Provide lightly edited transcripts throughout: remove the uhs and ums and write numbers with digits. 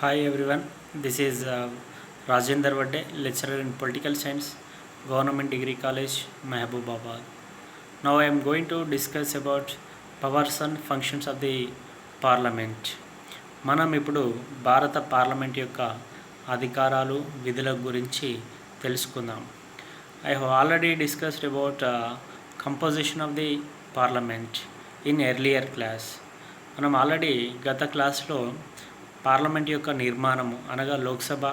Hi everyone, this is Rajendra Vadde, lecturer in Political Science, Government Degree College, Mehboobabaad. Now I am going to discuss about powers and functions of the Parliament. మనం ఇప్పుడు భారత parliament యొక్క అధికారాలు విధుల గురించి తెలుసుకుందాం. I have already discussed about composition of the parliament in earlier class. మనం already గత క్లాస్లో పార్లమెంట్ యొక్క నిర్మాణము అనగా లోక్సభ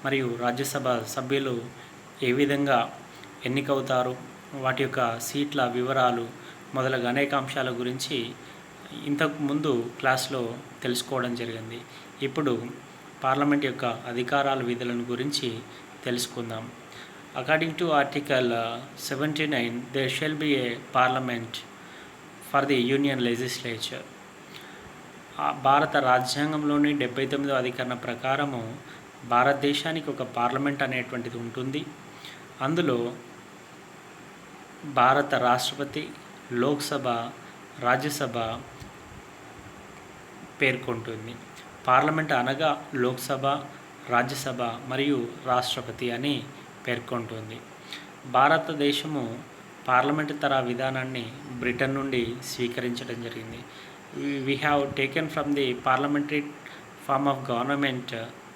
మరియు రాజ్యసభ సభ్యులు ఏ విధంగా ఎన్నికవుతారు, వాటి యొక్క సీట్ల వివరాలు మొదలగు అనేక అంశాల గురించి ఇంతకు ముందు క్లాస్లో తెలుసుకోవడం జరిగింది. ఇప్పుడు పార్లమెంట్ యొక్క అధికారాల విధులను గురించి తెలుసుకుందాం. According to Article 79, there shall be a parliament for the Union Legislature. భారత రాజ్యాంగంలోని 79వ అధికరణ ప్రకారము భారతదేశానికి ఒక పార్లమెంట్ అనేటువంటిది ఉంటుంది. అందులో భారత రాష్ట్రపతి, లోక్సభ, రాజ్యసభ పేర్కొంటుంది. పార్లమెంట్ అనగా లోక్సభ, రాజ్యసభ మరియు రాష్ట్రపతి అని పేర్కొంటుంది. భారతదేశము పార్లమెంటు తర విధానాన్ని బ్రిటన్ నుండి స్వీకరించడం జరిగింది. We have taken from the parliamentary form of government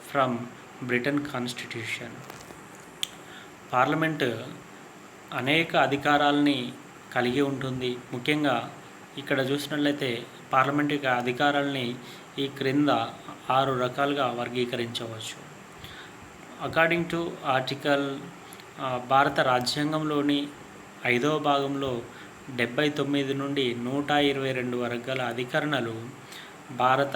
from Britain Constitution. Parliament అనేక అధికారాలని కలిగి ఉంటుంది. ముఖ్యంగా ఇక్కడ చూసినట్లయితే పార్లమెంట్ యొక్క అధికారాలని ఈ క్రింద 6 రకాలుగా వర్గీకరించవచ్చు. అకార్డింగ్ టు ఆర్టికల్ భారత రాజ్యాంగంలోని 5వ భాగంలో 79 నుండి 122 వరకు గల అధికరణలు భారత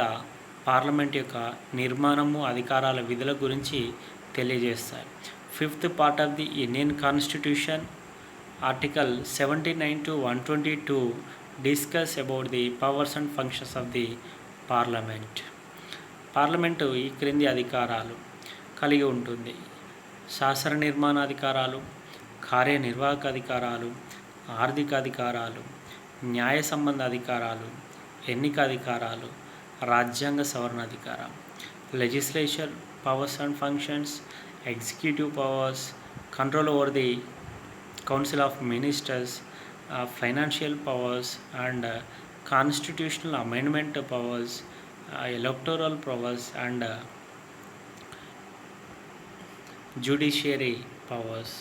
పార్లమెంట్ యొక్క నిర్మాణము, అధికారాల విధుల గురించి తెలియజేస్తాయి. 5th part of the Indian constitution article 79 to 122 discuss about the powers and functions of the parliament. Parliament ఈ క్రింది అధికారాలు కలిగి ఉంటుంది: శాసన నిర్మాణ అధికారాలు, కార్యనిర్వాహక అధికారాలు, ఆర్థిక అధికారాలు, న్యాయ సంబంధ అధికారాలు, ఎన్నిక అధికారాలు, రాజ్యాంగ సవరణ అధికారం, legislature powers and functions, executive powers, control over the council of ministers, financial powers and constitutional amendment powers, electoral powers and judiciary powers.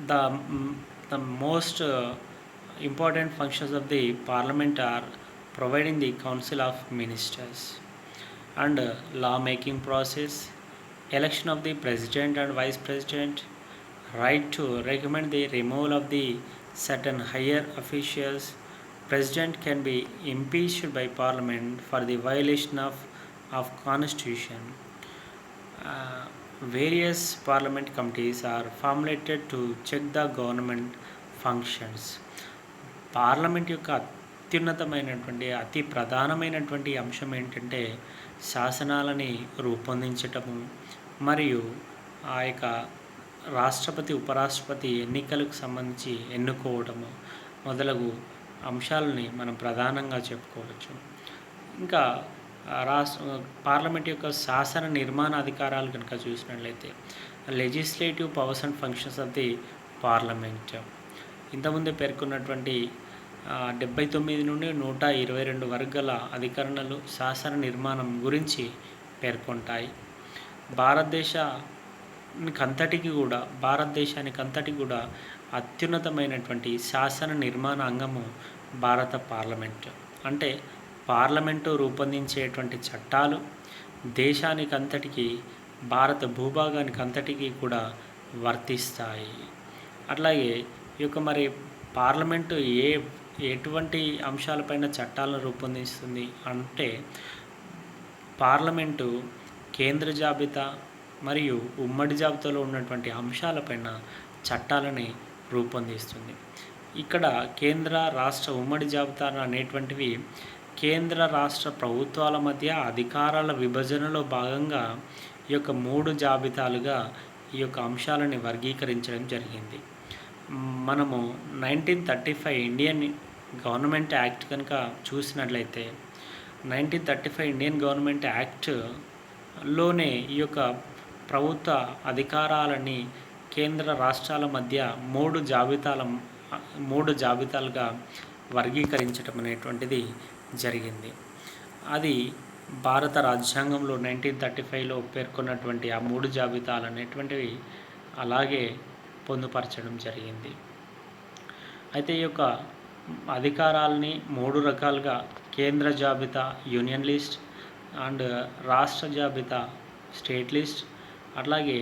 The most important functions of the parliament are providing the council of ministers and law making process, election of the president and vice president, right to recommend the removal of the certain higher officials. President can be impeached by parliament for the violation of constitution. Various parliament committees are formulated to check the government functions. Parliament యొక్క అత్యున్నతమైనటువంటి అతి ప్రధానమైనటువంటి అంశం ఏంటంటే శాసనాలని రూపొందించటము మరియు ఆ యొక్క రాష్ట్రపతి, ఉపరాష్ట్రపతి ఎన్నికలకు సంబంధించి ఎన్నుకోవడము మొదలగు అంశాలని మనం ప్రధానంగా చెప్పుకోవచ్చు. ఇంకా పార్లమెంట్ యొక్క శాసన నిర్మాణ అధికారాలు కనుక చూసినట్లయితే legislative powers and functions of the parliament ఇంతకుముందే పేర్కొన్నటువంటి 79 నుండి 122 వరకు గల అధికరణలు శాసన నిర్మాణం గురించి పేర్కొంటాయి. భారతదేశానికి అంతటికి కూడా అత్యున్నతమైనటువంటి శాసన నిర్మాణ అంగము భారత పార్లమెంట్. అంటే పార్లమెంటు రూపొందించేటువంటి చట్టాలు దేశానికంతటికి, భారత భూభాగానికి అంతటికి కూడా వర్తిస్తాయి. అట్లాగే ఈ యొక్క మరి పార్లమెంటు ఎటువంటి అంశాలపైన చట్టాలను రూపొందిస్తుంది అంటే పార్లమెంటు కేంద్ర జాబితా మరియు ఉమ్మడి జాబితాలో ఉన్నటువంటి అంశాలపైన చట్టాలని రూపొందిస్తుంది. ఇక్కడ కేంద్ర, రాష్ట్ర, ఉమ్మడి జాబితాలు అనేటువంటివి కేంద్ర రాష్ట్ర ప్రభుత్వాల మధ్య అధికారాల విభజనలో భాగంగా ఈ యొక్క 3 జాబితాలుగా ఈ యొక్క అంశాలని వర్గీకరించడం జరిగింది. మనము 1935 ఇండియన్ గవర్నమెంట్ యాక్ట్ కనుక చూసినట్లయితే 1935 ఇండియన్ గవర్నమెంట్ యాక్ట్లోనే ఈ యొక్క ప్రభుత్వ అధికారాలని కేంద్ర రాష్ట్రాల మధ్య మూడు జాబితాలుగా వర్గీకరించడం అనేటువంటిది జరిగింది. అది భారత రాజ్యాంగంలో 1935లో పేర్కొన్నటువంటి ఆ మూడు జాబితాలు అనేటువంటివి అలాగే పొందుపరచడం జరిగింది. అయితే ఈ యొక్క అధికారాలని మూడు రకాలుగా కేంద్ర జాబితా యూనియన్ లిస్ట్ అండ్ రాష్ట్ర జాబితా స్టేట్ లిస్ట్, అట్లాగే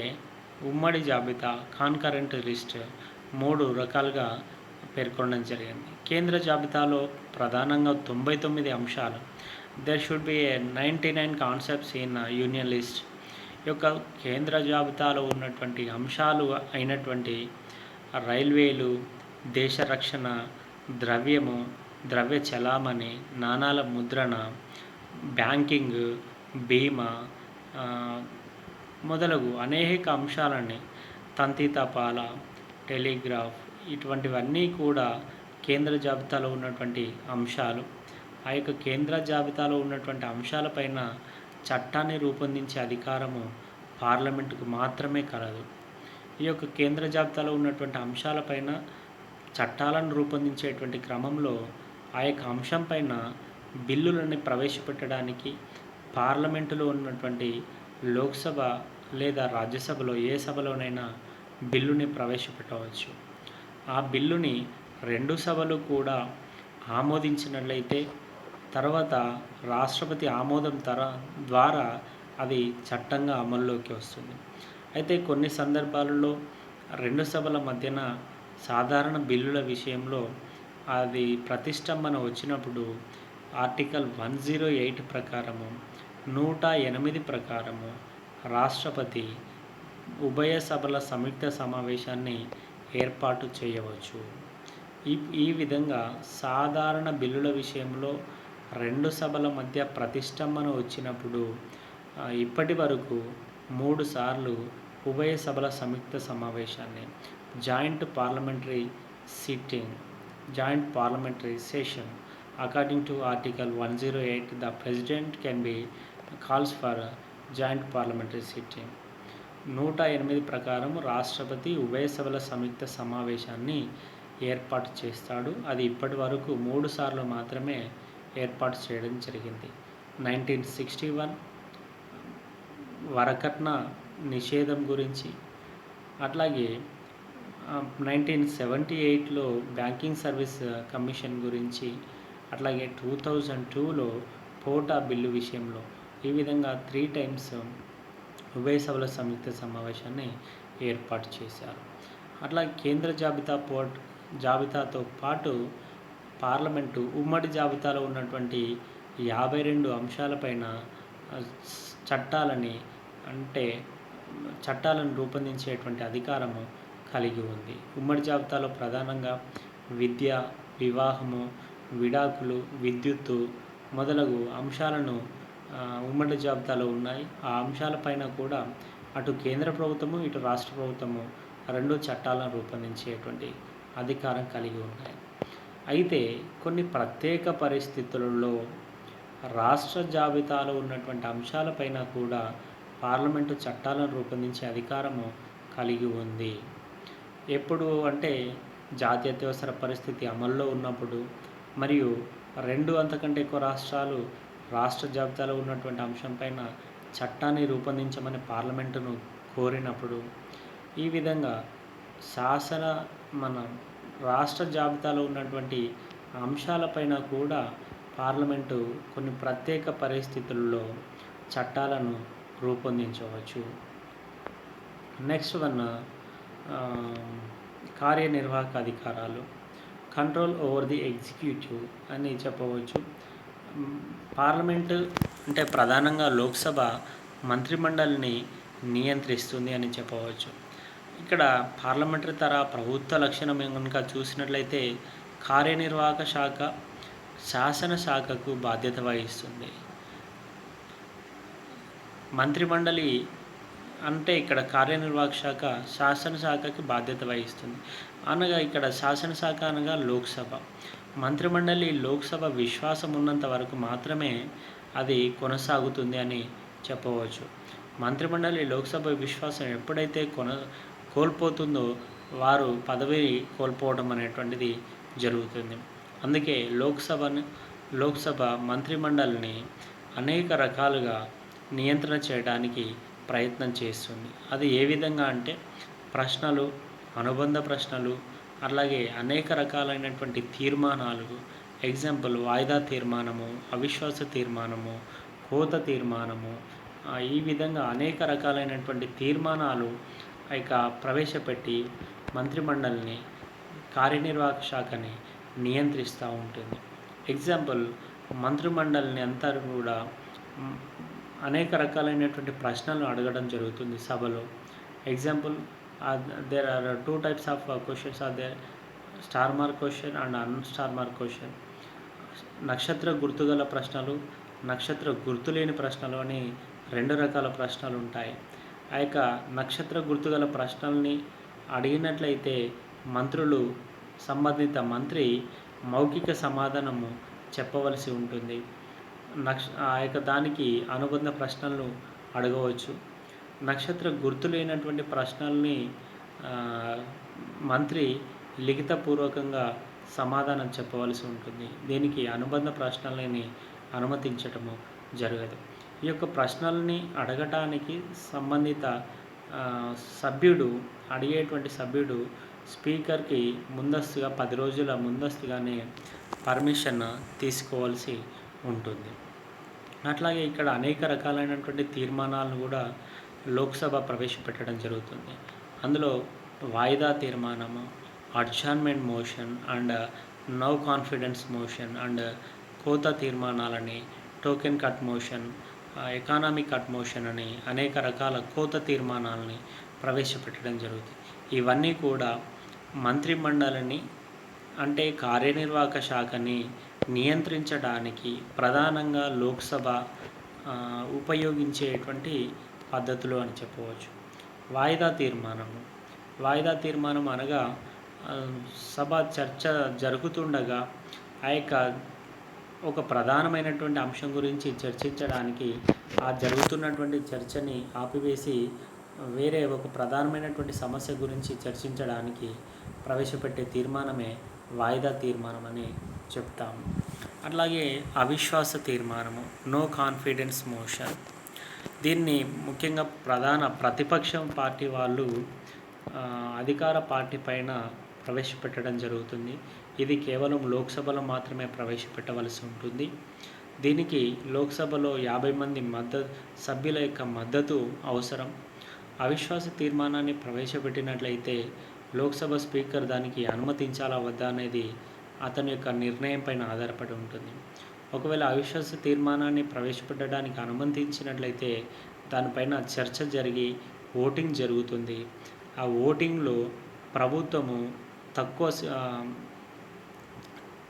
ఉమ్మడి జాబితా కాన్కరెంట్ లిస్ట్ మూడు రకాలుగా పేర్కొనడం జరిగింది. కేంద్ర జాబితాలో ప్రధానంగా 99 అంశాలు, there should be 99 concepts in union list. ఈ యొక్క కేంద్ర జాబితాలో ఉన్నటువంటి అంశాలు అయినటువంటి రైల్వేలు, దేశ రక్షణ, ద్రవ్యము, ద్రవ్య చలామణి, నాణాల ముద్రణ, బ్యాంకింగ్, బీమా మొదలగు అనేక అంశాలని, తంతి తపాల, టెలిగ్రాఫ్, ఇటువంటివన్నీ కూడా కేంద్ర జాబితాలో ఉన్నటువంటి అంశాలు. ఆ యొక్క కేంద్ర జాబితాలో ఉన్నటువంటి అంశాలపైన చట్టాన్ని రూపొందించే అధికారము పార్లమెంటుకు మాత్రమే కలదు. ఈ యొక్క కేంద్ర జాబితాలో ఉన్నటువంటి అంశాలపైన చట్టాలను రూపొందించేటువంటి క్రమంలో ఆ యొక్క అంశం పైన బిల్లులని ప్రవేశపెట్టడానికి పార్లమెంటులో ఉన్నటువంటి లోక్సభ లేదా రాజ్యసభలో ఏ సభలోనైనా బిల్లుని ప్రవేశపెట్టవచ్చు. ఆ బిల్లుని రెండు సభలు కూడా ఆమోదించినట్లయితే తర్వాత రాష్ట్రపతి ఆమోదం ద్వారా అది చట్టంగా అమల్లోకి వస్తుంది. అయితే కొన్ని సందర్భాలలో రెండు సభల మధ్యన సాధారణ బిల్లుల విషయంలో అది ప్రతిష్టంభన వచ్చినప్పుడు ఆర్టికల్ 108 ప్రకారము 108 ప్రకారము రాష్ట్రపతి ఉభయ సభల సంయుక్త సమావేశాన్ని ఏర్పాటు చేయవచ్చు. ఈ విధంగా సాధారణ బిల్లుల విషయంలో రెండు సభల మధ్య ప్రతిష్టంభన వచ్చినప్పుడు ఇప్పటి వరకు 3 సార్లు ఉభయ సభల సంయుక్త సమావేశాన్ని joint parliamentary session according to article 108 the president can be calls for joint parliamentary sitting. 108 ప్రకారం రాష్ట్రపతి ఉభయ సభల సంయుక్త సమావేశాన్ని ఏర్పాటు చేస్తాడు. అది ఇప్పటి వరకు 3 సార్లు మాత్రమే ఏర్పాటు చేయడం జరిగింది. 1961 వరకట్న నిషేధం గురించి, అట్లాగే 1978లో బ్యాంకింగ్ సర్వీస్ కమిషన్ గురించి, అట్లాగే 2002లో పోటా బిల్లు విషయంలో ఈ విధంగా 3 times ఉభయ సభల సంయుక్త సమావేశాన్ని ఏర్పాటు చేశారు. అట్లా కేంద్ర జాబితాతో పాటు పార్లమెంటు ఉమ్మడి జాబితాలో ఉన్నటువంటి 52 అంశాలపైన చట్టాలను రూపొందించేటువంటి అధికారము కలిగి ఉంది. ఉమ్మడి జాబితాలో ప్రధానంగా విద్య, వివాహము, విడాకులు, విద్యుత్తు మొదలగు అంశాలను ఉమ్మడి జాబితాలో ఉన్నాయి. ఆ అంశాలపైన కూడా అటు కేంద్ర ప్రభుత్వము ఇటు రాష్ట్ర ప్రభుత్వము రెండు చట్టాలను రూపొందించేటువంటి అధికారం కలిగి ఉన్నాయి. అయితే కొన్ని ప్రత్యేక పరిస్థితులలో రాష్ట్ర జాబితాలో ఉన్నటువంటి అంశాలపైన కూడా పార్లమెంటు చట్టాలను రూపొందించే అధికారము కలిగి ఉంది. ఎప్పుడు అంటే జాతీయ అత్యవసర పరిస్థితి అమల్లో ఉన్నప్పుడు, మరియు 2 అంతకంటే ఎక్కువ రాష్ట్రాలు రాష్ట్ర జాబితాలో ఉన్నటువంటి అంశంపైన చట్టాన్ని రూపొందించమని పార్లమెంటును కోరినప్పుడు, ఈ విధంగా మన రాష్ట్ర జాబితాలో ఉన్నటువంటి అంశాలపైన కూడా పార్లమెంటు కొన్ని ప్రత్యేక పరిస్థితుల్లో చట్టాలను రూపొందించవచ్చు. నెక్స్ట్ వన్ కార్యనిర్వాహక అధికారాలు, కంట్రోల్ ఓవర్ ది ఎగ్జిక్యూటివ్ అని చెప్పవచ్చు. పార్లమెంటు అంటే ప్రధానంగా లోక్సభ మంత్రిమండలిని నియంత్రిస్తుంది అని చెప్పవచ్చు. ఇక్కడ పార్లమెంటరీ ప్రభుత్వ లక్షణం కనుక చూసినట్లయితే కార్యనిర్వాహక శాఖ శాసన శాఖకు బాధ్యత వహిస్తుంది. మంత్రిమండలి అంటే ఇక్కడ కార్యనిర్వాహక శాఖ శాసనశాఖకి బాధ్యత వహిస్తుంది. అనగా ఇక్కడ శాసనశాఖ అనగా లోక్సభ. మంత్రిమండలి లోక్సభ విశ్వాసం ఉన్నంత వరకు మాత్రమే అది కొనసాగుతుంది అని చెప్పవచ్చు. మంత్రిమండలి లోక్సభ విశ్వాసం ఎప్పుడైతే కోల్పోతుందో వారు పదవి కోల్పోవడం అనేటువంటిది జరుగుతుంది. అందుకే లోక్సభ మంత్రిమండలిని అనేక రకాలుగా నియంత్రణ చేయడానికి ప్రయత్నం చేస్తుంది. అది ఏ విధంగా అంటే ప్రశ్నలు, అనుబంధ ప్రశ్నలు, అలాగే అనేక రకాలైనటువంటి తీర్మానాలు, ఎగ్జాంపుల్ వాయిదా తీర్మానము, అవిశ్వాస తీర్మానము, కోత తీర్మానము, ఈ విధంగా అనేక రకాలైనటువంటి తీర్మానాలు ప్రవేశపెట్టి మంత్రిమండలిని, కార్యనిర్వాహక శాఖని నియంత్రిస్తూ ఉంటుంది. ఎగ్జాంపుల్ మంత్రిమండలిని అంతా కూడా అనేక రకాలైనటువంటి ప్రశ్నలు అడగడం జరుగుతుంది సభలో. Example there are two types of questions are there: star mark question and unstar mark question. నక్షత్ర గుర్తుగల ప్రశ్నలు, నక్షత్ర గుర్తులేని ప్రశ్నలు అని రెండు రకాల ప్రశ్నలు ఉంటాయి. ఆ యొక్క నక్షత్ర గుర్తుగల ప్రశ్నల్ని అడిగినట్లయితే సంబంధిత మంత్రి మౌఖిక సమాధానము చెప్పవలసి ఉంటుంది. ఆ యొక్క దానికి అనుబంధ ప్రశ్నలను అడగవచ్చు. నక్షత్ర గుర్తు లేనటువంటి ప్రశ్నల్ని మంత్రి లిఖితపూర్వకంగా సమాధానం చెప్పవలసి ఉంటుంది. దీనికి అనుబంధ ప్రశ్నలని అనుమతించటము జరగదు. ఈ యొక్క ప్రశ్నల్ని అడగటానికి సంబంధిత అడిగేటువంటి సభ్యుడు స్పీకర్కి ముందస్తుగా 10 రోజుల ముందస్తుగానే పర్మిషన్ తీసుకోవాల్సి ఉంటుంది. అట్లాగే ఇక్కడ అనేక రకాలైనటువంటి తీర్మానాలను కూడా లోక్సభ ప్రవేశపెట్టడం జరుగుతుంది. అందులో వాయిదా తీర్మానము, adjournment motion and no confidence motion and కోత తీర్మానాలని, token cut motion, economic cut motion అని అనేక రకాల కోత తీర్మానాలని ప్రవేశపెట్టడం జరుగుతుంది. ఇవన్నీ కూడా మంత్రిమండలిని అంటే కార్యనిర్వాహక శాఖని నియంత్రించడానికి ప్రధానంగా లోక్సభ ఉపయోగించేటువంటి పద్ధతులు అని చెప్పవచ్చు. వాయిదా తీర్మానం అనగా సభ చర్చ జరుగుతుండగా ఒక ప్రధానమైనటువంటి అంశం గురించి చర్చించడానికి ఆ జరుగుతున్నటువంటి చర్చని ఆపివేసి వేరే ఒక ప్రధానమైనటువంటి సమస్య గురించి చర్చించడానికి ప్రవేశపెట్టే తీర్మానమే వాయిదా తీర్మానం అని చెప్తాము. అట్లాగే అవిశ్వాస తీర్మానము, నో కాన్ఫిడెన్స్ మోషన్. దీన్ని ముఖ్యంగా ప్రతిపక్షం పార్టీ వాళ్ళు అధికార పార్టీ పైన ప్రవేశపెట్టడం జరుగుతుంది. ఇది కేవలం లోక్సభలో మాత్రమే ప్రవేశపెట్టవలసి ఉంటుంది. దీనికి లోక్సభలో 50 మంది సభ్యుల యొక్క మద్దతు అవసరం. అవిశ్వాస తీర్మానాన్ని ప్రవేశపెట్టినట్లయితే లోక్సభ స్పీకర్ దానికి అనుమతించాలా వద్దా అనేది అతని యొక్క నిర్ణయం పైన ఆధారపడి ఉంటుంది. ఒకవేళ అవిశ్వాస తీర్మానాన్ని ప్రవేశపెట్టడానికి అనుమతించినట్లయితే దానిపైన చర్చ జరిగి ఓటింగ్ జరుగుతుంది. ఆ ఓటింగ్లో ప్రభుత్వము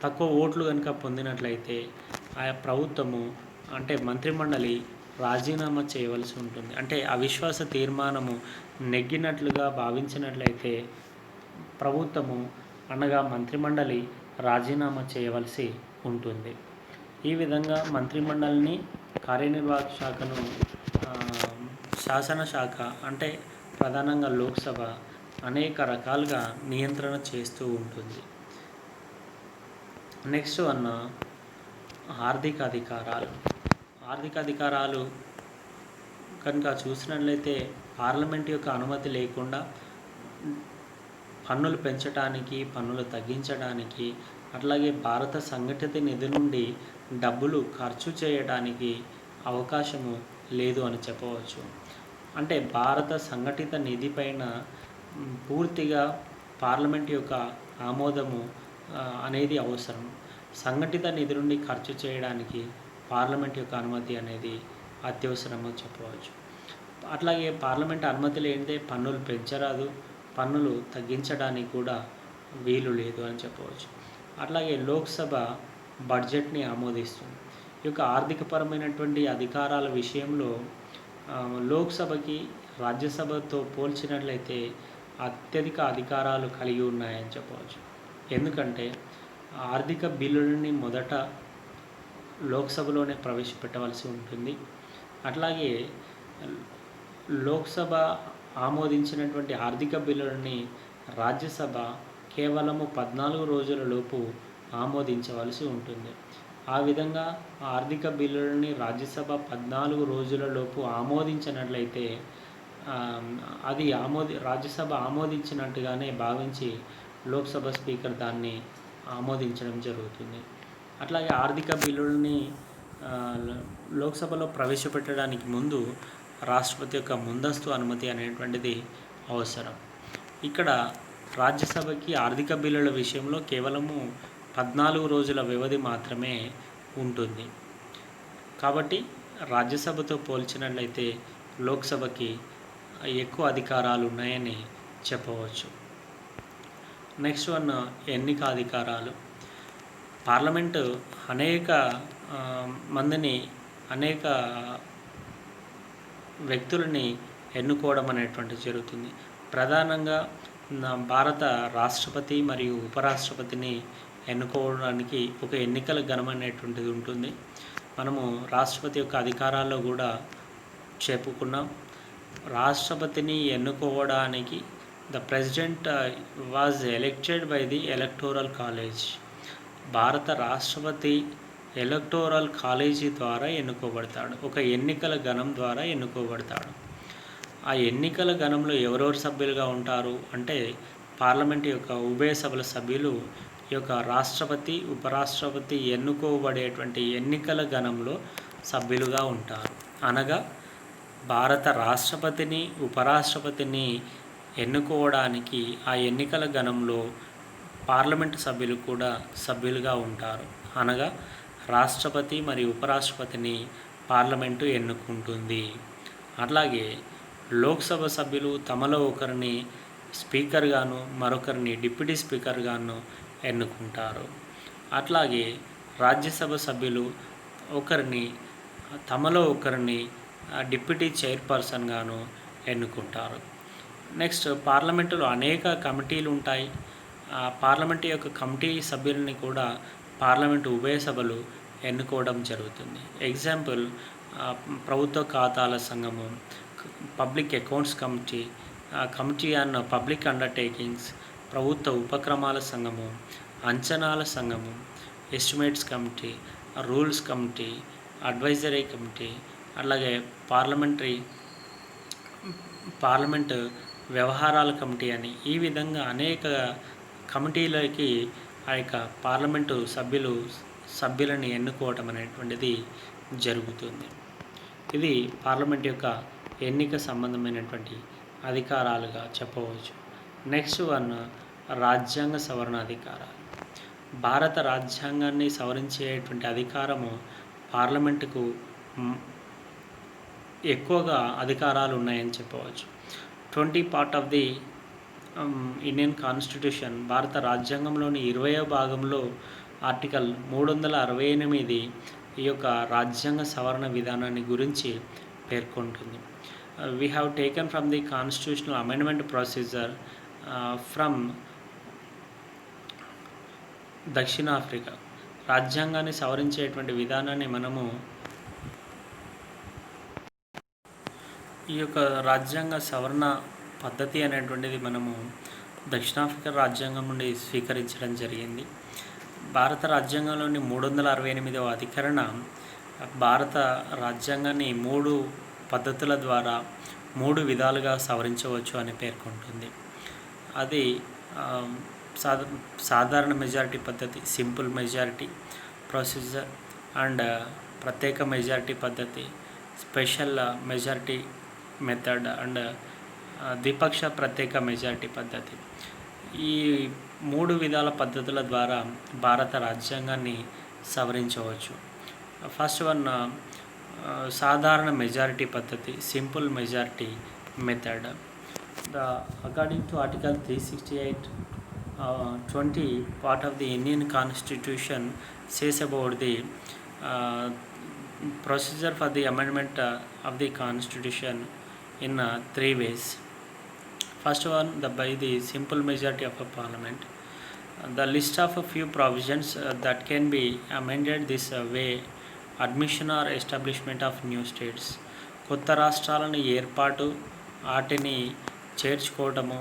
తక్కువ ఓట్లు కనుక పొందినట్లయితే ఆయా ప్రభుత్వము అంటే మంత్రిమండలి రాజీనామా చేయవలసి ఉంటుంది. అంటే అవిశ్వాస తీర్మానము నెగ్గినట్లుగా భావించినట్లయితే ప్రభుత్వము అనగా మంత్రిమండలి రాజీనామా చేయవలసి ఉంటుంది. ఈ విధంగా మంత్రిమండలిని, కార్యనిర్వాహక శాఖను శాసనశాఖ అంటే ప్రధానంగా లోక్సభ అనేక రకాలుగా నియంత్రణ చేస్తూ ఉంటుంది. నెక్స్ట్ ఆర్థిక అధికారాలు కనుక చూసినట్లయితే పార్లమెంట్ యొక్క అనుమతి లేకుండా పన్నులు పెంచడానికి, పన్నులు తగ్గించడానికి, అట్లాగే భారత సంఘటిత నిధి నుండి డబ్బులు ఖర్చు చేయడానికి అవకాశము లేదు అని చెప్పవచ్చు. అంటే భారత సంఘటిత నిధి పైన పూర్తిగా పార్లమెంట్ యొక్క ఆమోదము అనేది అవసరం. సంఘటిత నిధి నుండి ఖర్చు చేయడానికి పార్లమెంట్ యొక్క అనుమతి అనేది అత్యవసరమో చెప్పవచ్చు. అట్లాగే పార్లమెంట్ అనుమతి లేనిదే పన్నులు పెంచరాదు, పన్నులు తగ్గించడానికి కూడా వీలు లేదు అని చెప్పవచ్చు. అట్లాగే లోక్సభ బడ్జెట్ని ఆమోదిస్తుంది. ఈ యొక్క ఆర్థికపరమైనటువంటి అధికారాల విషయంలో లోక్సభకి రాజ్యసభతో పోల్చినట్లయితే అత్యధిక అధికారాలు కలిగి ఉన్నాయని చెప్పవచ్చు. ఎందుకంటే ఆర్థిక బిల్లులని మొదట లోక్సభలోనే ప్రవేశపెట్టవలసి ఉంటుంది. అట్లాగే లోక్సభ ఆమోదించినటువంటి ఆర్థిక బిల్లులని రాజ్యసభ కేవలము 14 రోజులలోపు ఆమోదించవలసి ఉంటుంది. ఆ విధంగా ఆర్థిక బిల్లులని రాజ్యసభ 14 రోజులలోపు ఆమోదించినట్లయితే అది రాజ్యసభ ఆమోదించినట్టుగానే భావించి లోక్సభ స్పీకర్ దాన్ని ఆమోదించడం జరుగుతుంది. అట్లాగే ఆర్థిక బిల్లులని లోక్సభలో ప్రవేశపెట్టడానికి ముందు రాష్ట్రపతి యొక్క ముందస్తు అనుమతి అనేటువంటిది అవసరం. ఇక్కడ రాజ్యసభకి ఆర్థిక బిల్లుల విషయంలో కేవలము 14 రోజుల వ్యవధి మాత్రమే ఉంటుంది. కాబట్టి రాజ్యసభతో పోల్చినట్లయితే లోక్సభకి ఎక్కువ అధికారాలు ఉన్నాయని చెప్పవచ్చు. నెక్స్ట్ వన్, ఎన్నిక అధికారాలు. పార్లమెంటు అనేక మందిని, అనేక వ్యక్తులని ఎన్నుకోవడం అనేటువంటి జరుగుతుంది. ప్రధానంగా భారత రాష్ట్రపతి మరియు ఉపరాష్ట్రపతిని ఎన్నుకోవడానికి ఒక ఎన్నికల గణం అనేటువంటిది ఉంటుంది. మనము రాష్ట్రపతి యొక్క అధికారాల్లో కూడా చెప్పుకున్నాం. రాష్ట్రపతిని ఎన్నుకోవడానికి the president was elected by the electoral college. భారత రాష్ట్రపతి ఎలక్టోరల్ కాలేజీ ద్వారా ఎన్నుకోబడతాడు, ఒక ఎన్నికల గణం ద్వారా ఎన్నుకోబడతాడు. ఆ ఎన్నికల గణంలో ఎవరెవరు సభ్యులుగా ఉంటారు అంటే పార్లమెంట్ యొక్క ఉభయ సభల సభ్యులు ఈ యొక్క రాష్ట్రపతి ఉపరాష్ట్రపతి ఎన్నుకోబడేటువంటి ఎన్నికల గణంలో సభ్యులుగా ఉంటారు. అనగా భారత రాష్ట్రపతిని ఉపరాష్ట్రపతిని ఎన్నుకోవడానికి ఆ ఎన్నికల గణంలో పార్లమెంటు సభ్యులు కూడా సభ్యులుగా ఉంటారు. అనగా రాష్ట్రపతి మరియు ఉపరాష్ట్రపతిని పార్లమెంటు ఎన్నుకుంటుంది. అట్లాగే లోక్సభ సభ్యులు తమలో ఒకరిని స్పీకర్గాను మరొకరిని డిప్యూటీ స్పీకర్గాను ఎన్నుకుంటారు. అట్లాగే రాజ్యసభ సభ్యులు తమలో ఒకరిని డిప్యూటీ చైర్పర్సన్గాను ఎన్నుకుంటారు. నెక్స్ట్, పార్లమెంటులో అనేక కమిటీలు ఉంటాయి. పార్లమెంటు యొక్క కమిటీ సభ్యులని కూడా పార్లమెంటు ఉభయ సభలు ఎన్నుకోవడం జరుగుతుంది. ఎగ్జాంపుల్, ప్రభుత్వ ఖాతాల సంఘము, public accounts committee, committee on public undertakings, ప్రభుత్వ ఉపక్రమాల సంఘము, అంచనాల సంఘము, estimates committee, rules committee, advisory committee, అలాగే పార్లమెంటు వ్యవహారాల కమిటీ అని ఈ విధంగా అనేక కమిటీలకి ఆ యొక్క పార్లమెంటు సభ్యులని ఎన్నుకోవటం అనేటువంటిది జరుగుతుంది. ఇది పార్లమెంట్ యొక్క ఎన్నిక సంబంధమైనటువంటి అధికారాలుగా చెప్పవచ్చు. నెక్స్ట్ వన్, రాజ్యాంగ సవరణ అధికారాలు. భారత రాజ్యాంగాన్ని సవరించేటువంటి అధికారము పార్లమెంటుకు ఎక్కువగా అధికారాలు ఉన్నాయని చెప్పవచ్చు. 20 part of the Indian constitution, భారత రాజ్యాంగంలోని 20వ భాగంలో ఆర్టికల్ 368 ఈ యొక్క రాజ్యాంగ సవరణ విధానాన్ని గురించి పేర్కొంటుంది. We have taken from the constitutional amendment procedure from దక్షిణాఫ్రికా. రాజ్యాంగాన్ని సవరించేటువంటి విధానాన్ని మనము ఈ యొక్క రాజ్యాంగ సవరణ పద్ధతి అనేటువంటిది మనము దక్షిణాఫ్రికా రాజ్యాంగం నుండి స్వీకరించడం జరిగింది. భారత రాజ్యాంగంలోని 368వ అధికరణ భారత రాజ్యాంగాన్ని 3 పద్ధతుల ద్వారా 3 విధాలుగా సవరించవచ్చు అని పేర్కొంటుంది. అది సాధారణ మెజారిటీ పద్ధతి, సింపుల్ మెజారిటీ ప్రొసీజర్, అండ్ ప్రత్యేక మెజారిటీ పద్ధతి, స్పెషల్ మెజారిటీ మెథడ్, అండ్ ద్విపక్ష ప్రత్యేక మెజారిటీ పద్ధతి. ఈ 3 విధాల పద్ధతుల ద్వారా భారత రాజ్యాంగాన్ని సవరించవచ్చు. ఫస్ట్ వన్, సాధారణ మెజారిటీ పద్ధతి, simple majority method. According to article 368 20 part of the Indian Constitution says about the procedure for the amendment of the Constitution in 3 ways. First one, by the simple majority of a parliament. The list of a few provisions that can be amended this way: admission or establishment of new states, కొత్త రాష్ట్రాలను ఏర్పాటు, వాటిని చేర్చుకోవటము,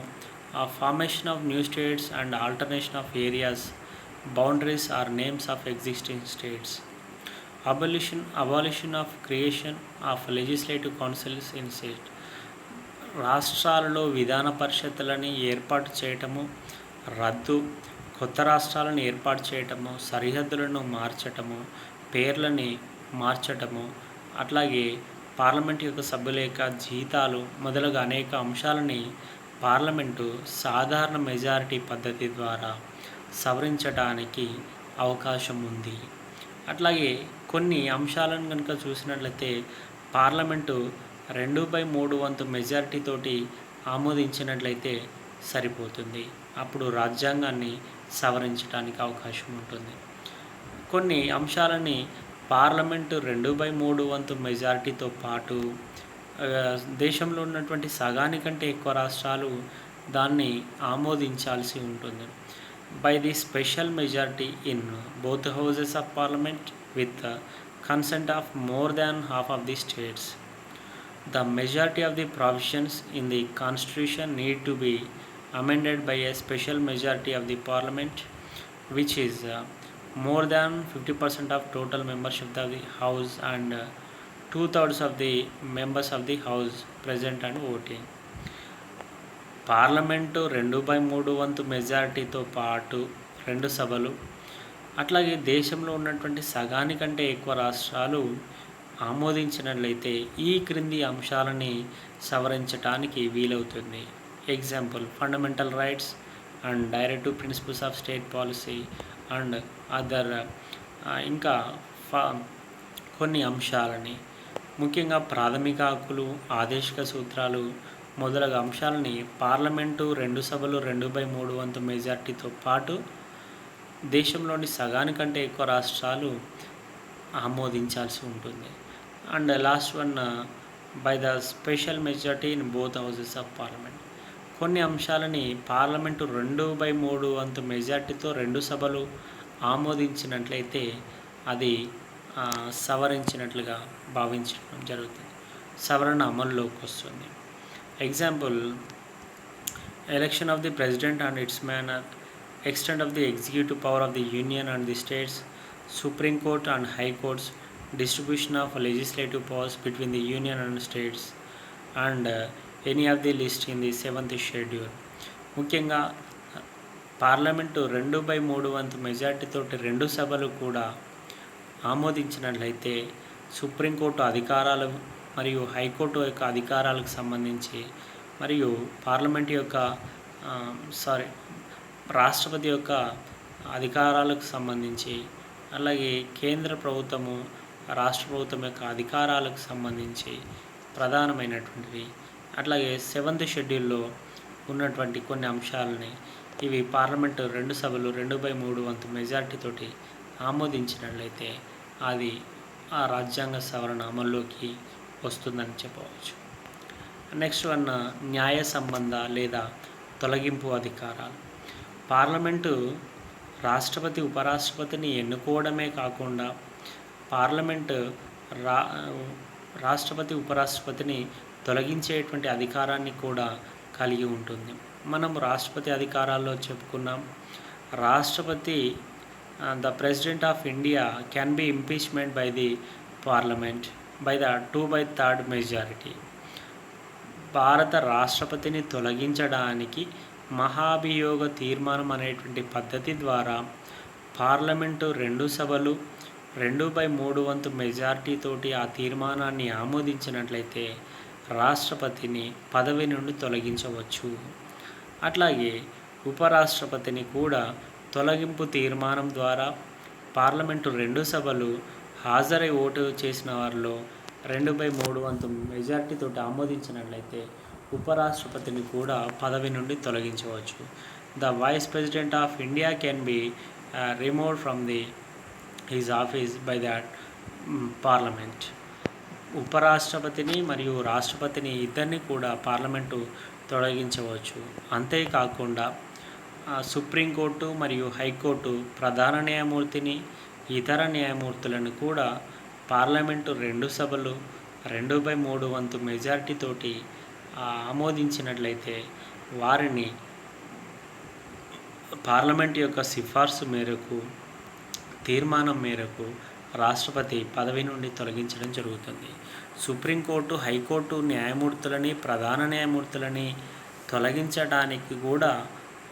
a formation of new states and alternation of areas, boundaries or names of existing states, abolition of creation of legislative councils in state, రాష్ట్రాలలో విధాన పరిషత్తులని ఏర్పాటు చేయటము, రద్దు, కొత్త రాష్ట్రాలను ఏర్పాటు చేయటము, సరిహద్దులను మార్చటము, పేర్లని మార్చటము, అట్లాగే పార్లమెంట్ యొక్క సభ్యుల యొక్క జీతాలు మొదలగు అనేక అంశాలని పార్లమెంటు సాధారణ మెజారిటీ పద్ధతి ద్వారా సవరించడానికి అవకాశం ఉంది. అట్లాగే కొన్ని అంశాలను కనుక చూసినట్లయితే పార్లమెంటు 2/3 వంతు మెజారిటీతోటి ఆమోదించినట్లయితే సరిపోతుంది. అప్పుడు రాజ్యాంగాన్ని సవరించడానికి అవకాశం ఉంటుంది. కొన్ని అంశాలని పార్లమెంటు 2/3 వంతు మెజారిటీతో పాటు దేశంలో ఉన్నటువంటి సగానికంటే ఎక్కువ రాష్ట్రాలు దాన్ని ఆమోదించాల్సి ఉంటుంది. By the special majority in both houses of parliament with consent of more than half of the states. The majority of the provisions in the Constitution need to be amended by a special majority of the Parliament, which is more than 50% of total membership of the House and 2/3 of the members of the House present and voting. Parliament 2/3 వంతు మెజారిటీతో పాటు 2 సభలు, అట్లాగే దేశంలో ఉన్నటువంటి సగానికంటే ఎక్కువ రాష్ట్రాలు ఆమోదించినట్లయితే ఈ క్రింది అంశాలని సవరించడానికి వీలవుతుంది. Example: fundamental rights and directive principles of state policy and other. ఇంకా కొన్ని అంశాలని, ముఖ్యంగా ప్రాథమిక హక్కులు, ఆదేశిక సూత్రాలు మొదలగు అంశాలని పార్లమెంటు 2 సభలు 2/3 వంతు మెజార్టీతో పాటు దేశంలోని సగానికంటే ఎక్కువ రాష్ట్రాలు ఆమోదించాల్సి ఉంటుంది. And last one, by the special majority in both houses of parliament. కొన్ని అంశాలని పార్లమెంటు 2/3 వంతు మెజార్టీతో 2 సభలు ఆమోదించినట్లయితే అది సవరించినట్లుగా భావించడం జరుగుతుంది, సవరణ అమల్లోకి వస్తుంది. Example: election of the president and it's manner, extent of the executive power of the union and the states, Supreme Court and High Courts, distribution of legislative powers between the union and states, and any of the list in the 7th schedule. ముఖ్యంగా parliament 2/3 వంతు మెజార్టీతో 2 సభలు కూడా ఆమోదించినట్లయితే supreme court అధికారాలు మరియు high court యొక్క అధికారాలకు సంబంధించి మరియు పార్లమెంట్ యొక్క రాష్ట్రపతి యొక్క అధికారాలకు సంబంధించి, అలాగే కేంద్ర ప్రభుత్వము రాష్ట్ర ప్రభుత్వం యొక్క అధికారాలకు సంబంధించి ప్రధానమైనటువంటివి. అట్లాగే 7th షెడ్యూల్లో ఉన్నటువంటి కొన్ని అంశాలని ఇవి పార్లమెంటు 2 సభలు 2/3 వంతు మెజార్టీతోటి ఆమోదించినట్లయితే అది ఆ రాజ్యాంగ సవరణ అమల్లోకి వస్తుందని చెప్పవచ్చు. నెక్స్ట్ వన్, న్యాయ సంబంధ లేదా తొలగింపు అధికారాలు. పార్లమెంటు రాష్ట్రపతి ఉపరాష్ట్రపతిని ఎన్నుకోవడమే కాకుండా పార్లమెంటు రాష్ట్రపతి ఉపరాష్ట్రపతిని తొలగించేటువంటి అధికారాన్ని కూడా కలిగి ఉంటుంది. మనం రాష్ట్రపతి అధికారాల్లో చెప్పుకున్నాం. రాష్ట్రపతి the president of India can be impeachment by the parliament by the 2/3 majority. భారత రాష్ట్రపతిని తొలగించడానికి మహాభియోగ తీర్మానం అనేటువంటి పద్ధతి ద్వారా పార్లమెంటు 2 సభలు 2/3 వంతు మెజార్టీతోటి ఆ తీర్మానాన్ని ఆమోదించినట్లయితే రాష్ట్రపతిని పదవి నుండి తొలగించవచ్చు. అట్లాగే ఉపరాష్ట్రపతిని కూడా తొలగింపు తీర్మానం ద్వారా పార్లమెంటు 2 సభలు హాజరై ఓటు చేసిన వారిలో 2/3 వంతు మెజార్టీతోటి ఆమోదించినట్లయితే ఉపరాష్ట్రపతిని కూడా పదవి నుండి తొలగించవచ్చు. The vice president of India can be removed from his office by that parliament. ఉపరాష్ట్రపతిని మరియు రాష్ట్రపతిని ఇద్దరిని కూడా పార్లమెంటు తొలగించవచ్చు. అంతేకాకుండా సుప్రీంకోర్టు మరియు హైకోర్టు ప్రధాన న్యాయమూర్తిని, ఇతర న్యాయమూర్తులను కూడా పార్లమెంటు 2 సభలు 2/3 వంతు మెజారిటీతోటి ఆమోదించినట్లయితే వారిని పార్లమెంట్ యొక్క సిఫార్సు మేరకు, తీర్మానం మేరకు రాష్ట్రపతి పదవి నుండి తొలగించడం జరుగుతుంది. సుప్రీంకోర్టు, హైకోర్టు న్యాయమూర్తులని, ప్రధాన న్యాయమూర్తులని తొలగించడానికి కూడా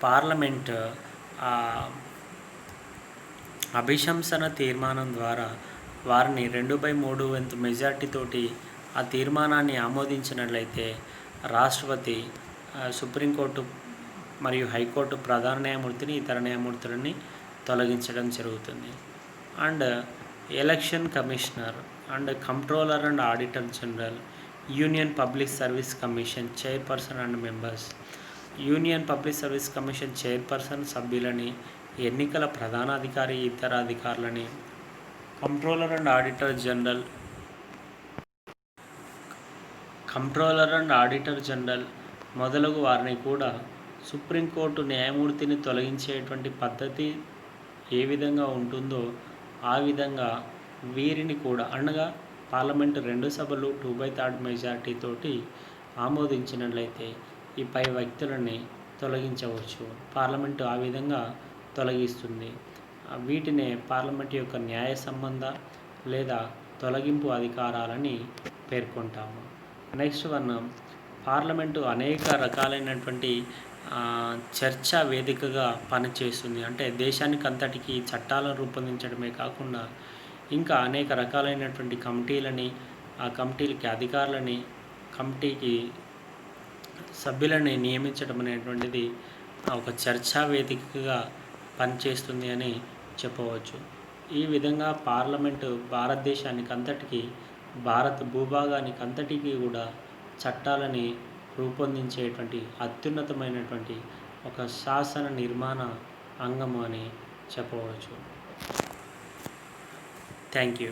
పార్లమెంట్ అభిశంసన తీర్మానం ద్వారా వారిని 2/3 వంతు మెజార్టీతోటి ఆ తీర్మానాన్ని ఆమోదించినట్లయితే రాష్ట్రపతి సుప్రీంకోర్టు మరియు హైకోర్టు ప్రధాన న్యాయమూర్తిని, ఇతర న్యాయమూర్తులని తొలగించడం జరుగుతుంది. And election commissioner and controller and auditor general, union public service commission chairperson and members. Union public service commission chairperson సభ్యులని, ఎన్నికల ప్రధానాధికారి ఇతర అధికారులని, కంట్రోలర్ అండ్ ఆడిటర్ జనరల్ మొదలగు వారిని కూడా సుప్రీంకోర్టు న్యాయమూర్తిని తొలగించేటువంటి పద్ధతి ఏ విధంగా ఉంటుందో ఆ విధంగా వీరిని కూడా, అనగా పార్లమెంటు 2 సభలు 2/3 మెజారిటీతోటి ఆమోదించినట్లయితే ఈ పై వ్యక్తులని తొలగించవచ్చు. పార్లమెంటు ఆ విధంగా తొలగిస్తుంది. వీటినే పార్లమెంటు యొక్క న్యాయ సంబంధ లేదా తొలగింపు అధికారాలని పేర్కొంటాము. నెక్స్ట్ వన్, పార్లమెంటు అనేక రకాలైనటువంటి చర్చా వేదికగా పనిచేస్తుంది. అంటే దేశానికి అంతటికి చట్టాలను రూపొందించడమే కాకుండా ఇంకా అనేక రకాలైనటువంటి కమిటీలని, ఆ కమిటీలకి అధికారులని, కమిటీకి సభ్యులని నియమించడం అనేటువంటిది ఒక చర్చా వేదికగా పనిచేస్తుంది అని చెప్పవచ్చు. ఈ విధంగా పార్లమెంటు భారతదేశానికి అంతటికి, భారత భూభాగానికి అంతటికీ కూడా చట్టాలని రూపొందించేటువంటి అత్యున్నతమైనటువంటి ఒక శాసన నిర్మాణ అంగము అని చెప్పవచ్చు. Thank you.